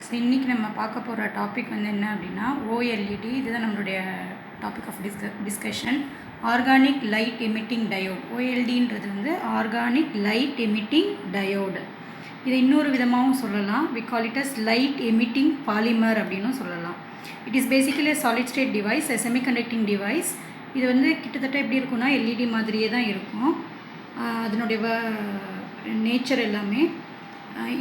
So இன்றைக்கி நம்ம பார்க்க போகிற டாபிக் வந்து என்ன அப்படின்னா ஓஎல்இடி. இதுதான் நம்மளுடைய topic of discussion. Organic light emitting diode. ஓஎல்டின்றது வந்து ஆர்கானிக் லைட் எமிட்டிங் டயோடு. இதை இன்னொரு விதமாகவும் சொல்லலாம். We call it as light emitting polymer அப்படின்னும் சொல்லலாம். It is basically solid state device, semiconducting device. இது வந்து கிட்டத்தட்ட எப்படி இருக்குன்னா எல்இடி மாதிரியே தான் இருக்கும். அதனுடைய நேச்சர் எல்லாமே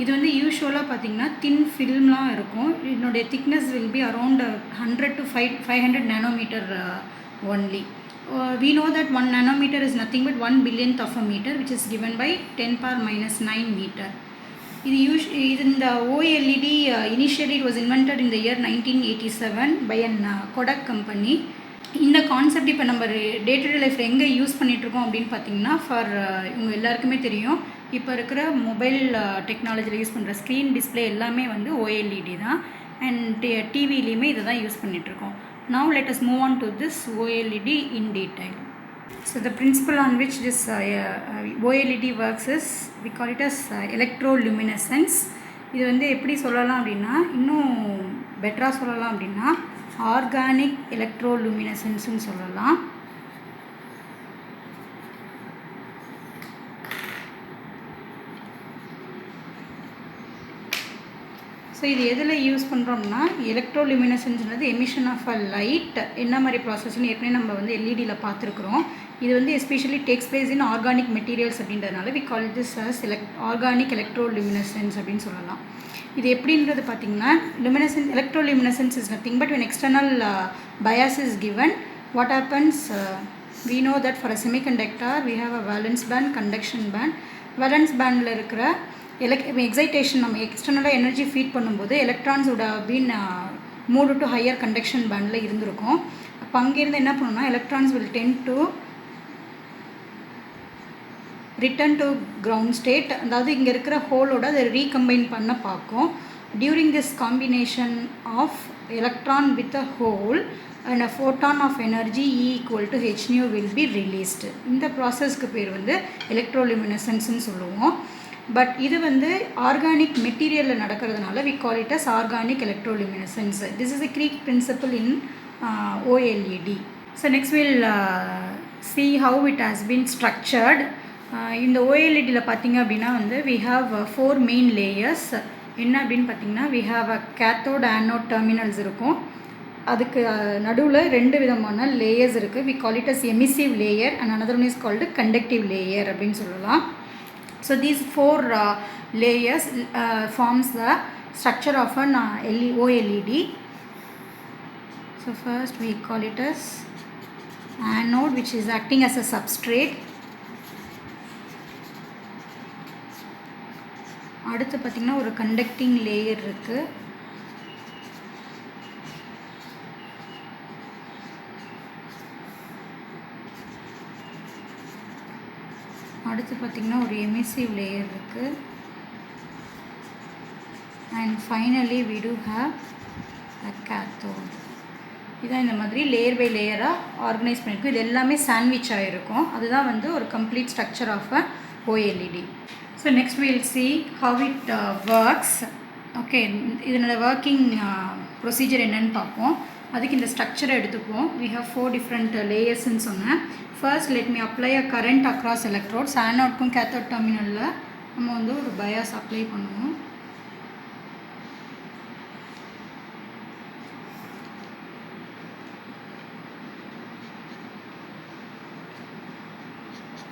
இது வந்து யூஸ்வலாக பார்த்திங்கன்னா தின் ஃபில்ம்லாம் இருக்கும். இதனுடைய thickness will be around 100 to 500 nanometre only. We know that 1 nanometer is nothing but 1 billionth of a meter, which is given by 10⁻⁹ meter. இந்த OLED initially it was invented in the year 1987 by an Kodak company. இந்த concept இப்போ நம்ம day to day லைஃப்பில் எங்கே use பண்ணிகிட்ருக்கோம் அப்படின்னு பார்த்தீங்கன்னா இவங்க எல்லாருக்குமே தெரியும், இப்போ இருக்கிற மொபைல் டெக்னாலஜியில் யூஸ் பண்ணுற ஸ்க்ரீன் டிஸ்பிளே எல்லாமே வந்து OLED தான். அண்ட் டிவிலையுமே இதை தான் யூஸ் பண்ணிகிட்ருக்கோம். Now let us move on to this OLED in detail. So the principle on which this OLED works is, we call it as electroluminescence. இது வந்து எப்படி சொல்லலாம் அப்படின்னா, இன்னும் பெட்டராக சொல்லலாம் அப்படின்னா ஆர்கானிக் எலக்ட்ரோலுமினசன்ஸ்னு சொல்லலாம். ஸோ இது எதில் யூஸ் பண்ணுறோம்னா, எலக்ட்ரோலுமினசன்ஸ்ன்றது எமிஷன் ஆஃப் அ லைட். என்ன மாதிரி ப்ராசஸ்ன்னு ஏற்கனவே நம்ம வந்து எல்இடியில் பார்த்துருக்குறோம். இது வந்து especially takes place in organic materials அப்படின்றதுனால we call this as organic electroluminescence அப்படின்னு சொல்லலாம். இது எப்படின்றது பார்த்திங்கன்னா, electroluminescence is nothing but when external bias is given, what happens, we know that for a semiconductor we have a valence band, conduction band. valence bandல இருக்கிற excitation நம்ம எக்ஸ்டர்னலாக energy feet பண்ணும்போது electrons would have been moved to higher conduction bandல இருந்திருக்கும். அப்போ அங்கேருந்து என்ன பண்ணணும்னா electrons will tend to return to ground state. அதாவது இங்கே இருக்கிற ஹோலோட அதை ரீகம்பைன் பண்ண பார்க்கும். During this combination of electron with a hole and a photon of energy E = hν will be released. இந்த ப்ராசஸ்க்கு பேர் வந்து எலக்ட்ரோலுமினசன்ஸ்னு சொல்லுவோம். பட் இது வந்து ஆர்கானிக் மெட்டீரியலில் நடக்கிறதுனால we call it as organic electroluminescence. This is a key principle in OLED. So next we'll see how it has been structured. இந்த OLEDல பார்த்திங்க அப்படின்னா வந்து we have 4 main layers. என்ன அப்படின்னு பார்த்திங்கன்னா, we have a cathode anode terminals இருக்கும். அதுக்கு நடுவில் 2 விதமான லேயர்ஸ் இருக்குது. we call it as emissive layer and another one is called conductive layer அப்படின்னு சொல்லலாம். So these 4 layers forms the structure of an OLED. So first we call it as anode, which is acting as a substrate. அடுத்து பார்த்திங்கன்னா ஒரு conducting layer இருக்குது. அடுத்து பார்த்திங்கன்னா ஒரு emissive layer இருக்குது. And finally we do have a cathode. இதான் இந்த மாதிரி லேயர் பை லேயராக ஆர்கனைஸ் பண்ணியிருக்கோம். இது எல்லாமே சாண்ட்விச் ஆகிருக்கும். அதுதான் வந்து ஒரு complete structure of a OLED. So next we will see how it works. Okay, இதனோட ஒர்க்கிங் ப்ரொசீஜர் என்னன்னு பார்ப்போம். அதுக்கு இந்த ஸ்ட்ரக்சரை எடுத்துப்போம். we have 4 different லேயர்ஸ்ன்னு சொன்னேன். first let me apply a current across electrodes. ஆனோட்க்கும் கேத்தோட் டெர்மினலில் நம்ம வந்து ஒரு பயாஸ் அப்ளை பண்ணுவோம்.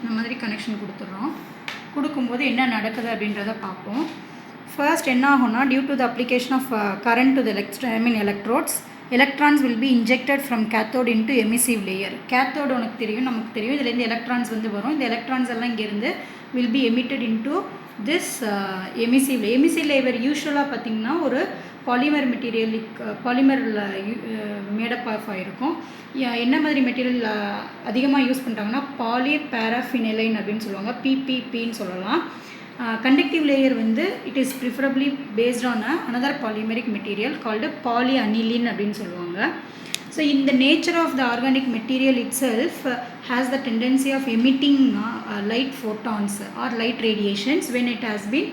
இந்த மாதிரி கனெக்ஷன் கொடுத்துட்றோம். கொடுக்கும்போது என்ன நடக்குது அப்படின்றத பார்ப்போம். ஃபர்ஸ்ட் என்ன ஆகும்னா, due to the application of current to the electrodes, electrons will be injected from cathode into emissive layer. Cathode உனக்கு தெரியும், நமக்கு தெரியும். இதுலேருந்து எலக்ட்ரான்ஸ் வந்து வரும். இந்த எலக்ட்ரான்ஸ் எல்லாம் இங்கேருந்து will be emitted into this emissive layer. Emissive layer யூஸ்வலாக பார்த்திங்கன்னா ஒரு பாலிமர் பாலிமரில் மேடப் ஆஃப் ஆகிருக்கும். என்ன மாதிரி மெட்டீரியல் அதிகமாக யூஸ் பண்ணுறாங்கன்னா பாலிபேராஃபினைலைன் அப்படின்னு சொல்லுவாங்க, PPPன்னு சொல்லலாம். கண்டக்டிவ் லேயர் வந்து it is preferably based on another polymeric material called polyaniline அப்படின்னு சொல்லுவாங்க. ஸோ இந்த nature of the organic material itself has the tendency of emitting light photons or light radiations when it has been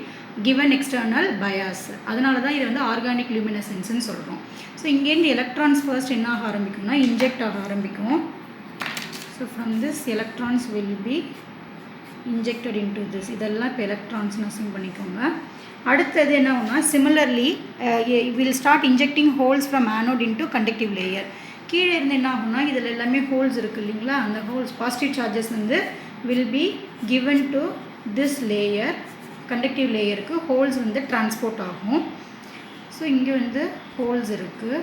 given external bias. அதனால தான் இது வந்து organic லுமினசென்ஸ்னு சொல்கிறோம். So இங்கேருந்து electrons first என்ன ஆக ஆரம்பிக்கும்னா இன்ஜெக்ட் ஆக ஆரம்பிக்கும். So from this electrons will be injected into this. இதெல்லாம் இப்போ எலக்ட்ரான்ஸ்னு அசைன் பண்ணிக்கோங்க. அடுத்தது என்ன ஆகும்னா similarly will start injecting holes from anode into conductive layer. கீழே இருந்து என்ன ஆகும்னா இதில் எல்லாமே ஹோல்ஸ் இருக்குது இல்லைங்களா, அந்த ஹோல்ஸ் பாசிட்டிவ் சார்ஜஸ் வந்து will be given to this layer. Conductive லேயருக்கு ஹோல்ஸ் வந்து டிரான்ஸ்போர்ட் ஆகும். ஸோ இங்கே வந்து ஹோல்ஸ் இருக்குது.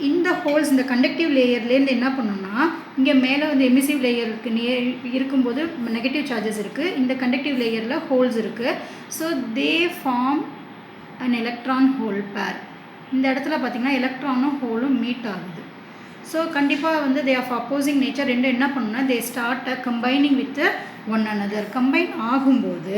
இந்த ஹோல்ஸ் இந்த கண்டக்டிவ் லேயர்லேருந்து என்ன பண்ணோம்னா இங்கே மேலே வந்து எமிசிவ் லேயருக்கு இருக்கும்போது நெகட்டிவ் சார்ஜஸ் இருக்குது, இந்த கண்டக்டிவ் லேயரில் ஹோல்ஸ் இருக்குது. So they form an electron hole pair. இந்த இடத்துல பார்த்திங்கன்னா எலக்ட்ரானும் ஹோலும் மீட் ஆகுது. ஸோ கண்டிப்பாக வந்து தே ஆஃப் அப்போசிங் நேச்சர் ரெண்டு என்ன பண்ணணும்னா they start combining with one another. Combine ஆகும்போது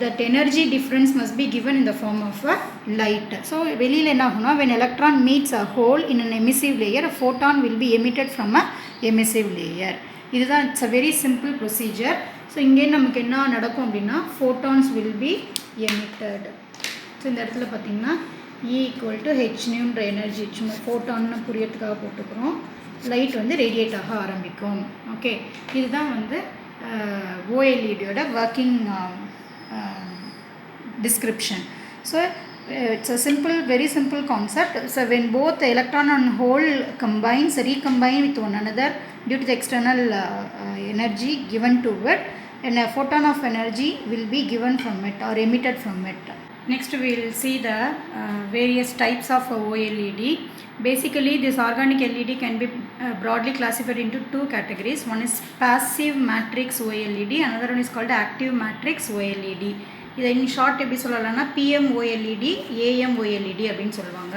that energy difference must be given in the form of a light. So வெளியில் என்ன ஆகும்னா when electron meets a hole in an emissive layer, a photon will be emitted from a emissive layer. இதுதான் it's a very simple procedure. So இங்கே நமக்கு என்ன நடக்கும் அப்படின்னா photons will be emitted. So இந்த இடத்துல பார்த்திங்கன்னா E equal to h nuன்ற எனர்ஜி சும்மா ஃபோட்டான்னு புரியறதுக்காக போட்டுக்கிறோம். லைட் வந்து ரேடியேட் ஆக ஆரம்பிக்கும். ஓகே, இதுதான் வந்து OLEDயோட working description. So it's a simple, very simple concept. So when both the electron and hole recombine with one another due to the external energy given to it, and a photon of energy will be given from it or emitted from it. Next we will see the various types of OLED. Basically this organic LED can be broadly classified into two categories. One is passive matrix OLED, another one is called active matrix OLED. இதை in short எப்படி சொல்லலாம்னா PM OLED, AM OLED அப்படின்னு சொல்லுவாங்க.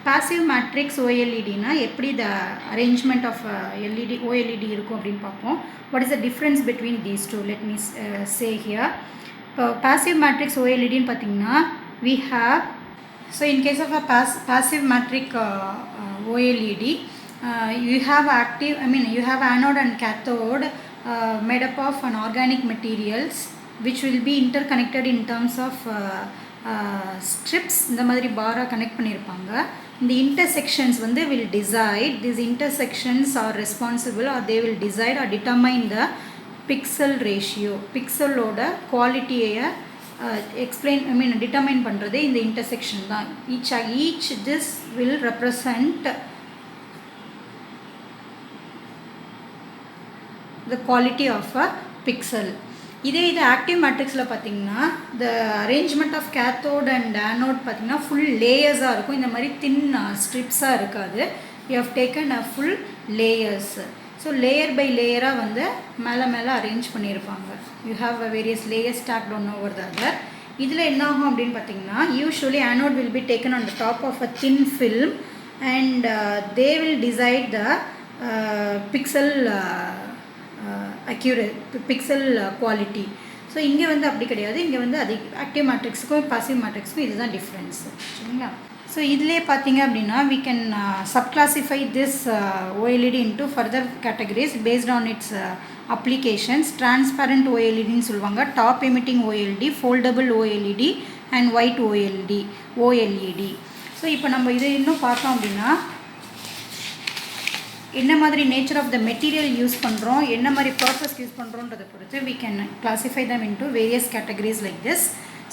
Passive matrix OLEDனா எப்படி the arrangement of LED OLED இருக்கும் அப்படின்னு பார்ப்போம். What is the difference between these two, let me say here. இப்போ பாசிவ் மேட்ரிக்ஸ் OLEDன்னு பார்த்தீங்கன்னா we have, so in case of a passive matrix OLED, you have active, you have anode and cathode made up of an organic materials which will be interconnected in terms of strips. இந்த மாதிரி பாரா connect பண்ணியிருப்பாங்க. இந்த intersections வந்து will decide, these intersections are responsible or they will decide or determine the pixel ratio. பிக்சலோட குவாலிட்டியை determine பண்ணுறது இந்த intersection தான். Each this will represent the quality of a pixel. இதே இது ஆக்டிவ் மேட்ரிக்ஸில் பார்த்திங்கன்னா the arrangement of cathode and anode பார்த்திங்கன்னா full லேயர்ஸாக இருக்கும். இந்த மாதிரி தின் ஸ்ட்ரிப்ஸாக இருக்காது. you have taken a full layers. So layer by லேயராக வந்து மேலே மேலே அரேஞ்ச் பண்ணியிருப்பாங்க. You have a various layers stacked one over the other. இதில் என்ன ஆகும் அப்படின்னு பார்த்தீங்கன்னா usually anode will be taken on the top of a thin film and they will decide the pixel pixel quality. So இங்கே வந்து அப்படி கிடையாது. இங்கே வந்து அது ஆக்டிவ் மேட்ரிக்ஸுக்கும் பாசிவ் மேட்ரிக்ஸுக்கும் இதுதான் டிஃப்ரென்ஸ். சரிங்களா? ஸோ இதிலே பார்த்தீங்க அப்படின்னா we can subclassify this OLED into further categories based on its applications. Transparent OLEDன்னு சொல்லுவாங்க, top emitting OLED, foldable OLED and white OLED. So இப்போ நம்ம இதை இன்னும் பார்த்தோம் அப்படின்னா என்ன மாதிரி nature of the material use பண்ணுறோம், என்ன மாதிரி பர்பஸ் யூஸ் பண்ணுறோன்றதை பொறுத்து we can classify them into various categories like this.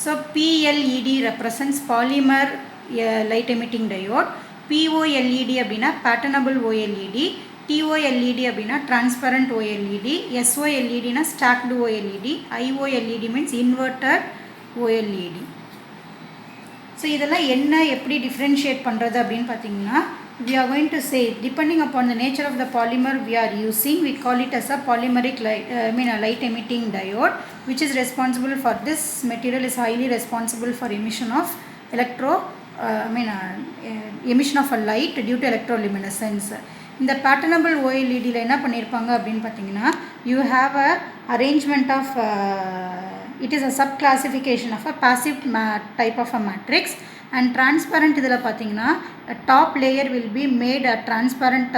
So PLED represents polymer light emitting diode, POLED அப்படின்னா patternable OLED, TOLED அப்படின்னா transparent OLED, SOLEDனா stacked OLED, IOLED means inverted OLED. So இதெல்லாம் என்ன எப்படி differentiate பண்ணுறது அப்படின்னு பார்த்தீங்கன்னா we are going to say depending upon the nature of the polymer we are using, we call it as a polymeric light, a light emitting diode, which is responsible for this material is highly responsible for emission of emission of a light due to electroluminescence. இந்த patternable OLEDல என்ன பண்ணியிருப்பாங்க அப்படின்னு பார்த்தீங்கன்னா you have a arrangement of it is a subclassification of a passive type of a matrix and transparent இதில் பார்த்தீங்கன்னா top layer will be made transparent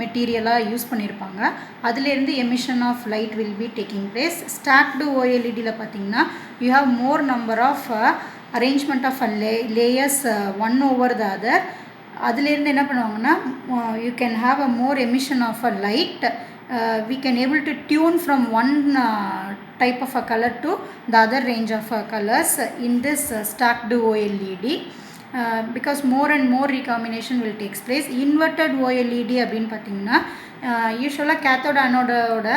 மெட்டீரியலாக use பண்ணியிருப்பாங்க. அதுலேருந்து emission of light will be taking place. Stacked ஓஎல்இடியில் பார்த்தீங்கன்னா you have more number of arrangement of layers one over the other. அதுலேருந்து என்ன பண்ணுவாங்கன்னா you can have a more emission of a light. We can able to tune from one type of a color to the other range of colors in this stacked OLED, because more and more recombination will takes place. Inverted OLED அப்படின்னு பார்த்தீங்கன்னா யூஸ்வலாக கேத்தோட அனோடோட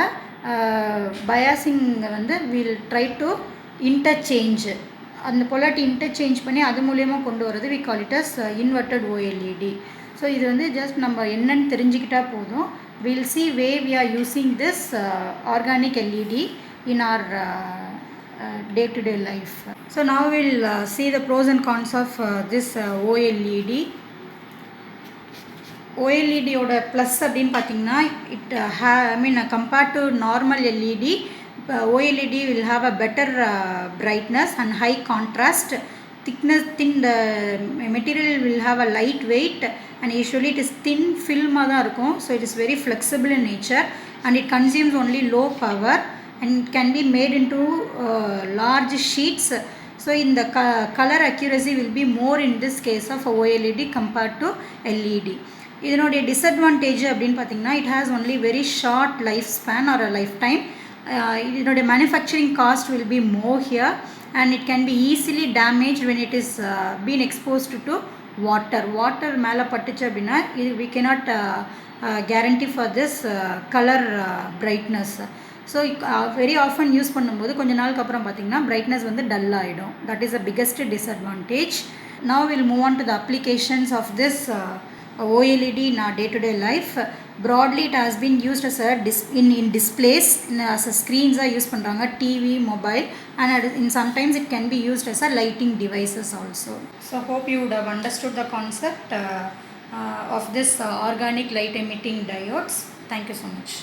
biasing வந்து will try to interchange, அந்த polarity interchange பண்ணி அது மூலியமாக கொண்டு வரது we call it as inverted OLED. So இது வந்து ஜஸ்ட் நம்ம என்னன்னு தெரிஞ்சுக்கிட்டால் போதும். we'll see where we are using this organic LED in our day-to-day life. So now we'll see the pros and cons of this OLED. OLED ஓட plus அப்படின்னு பார்த்தீங்கன்னா compared to normal LED, OLED will have a better brightness and high contrast. thin the material will have a light weight and usually it is thin film தான் இருக்கும். So it is very flexible in nature and it consumes only low power and it can be made into large sheets. So in the color accuracy will be more in this case of OLED compared to LED. இதனுடைய disadvantage அப்படின்னு பார்த்தீங்கன்னா it has only very short lifespan or a lifetime. இதனுடைய manufacturing cost will be more here and it can be easily damaged when it is been exposed to water மேலே பட்டுச்சு அப்படின்னா we cannot guarantee for this color brightness. So very often use பண்ணும்போது கொஞ்ச நாளுக்கு அப்புறம் பார்த்தீங்கன்னா brightness வந்து dull ஆகிடும். That is the biggest disadvantage. Now will move on to the applications of this OLED in our day-to-day life. Broadly it has been used as a in displays, as a screens are used பண்றாங்க, TV, mobile, and in sometimes it can be used as a lighting devices also. So hope you would have understood the concept of this organic light emitting diodes. Thank you so much.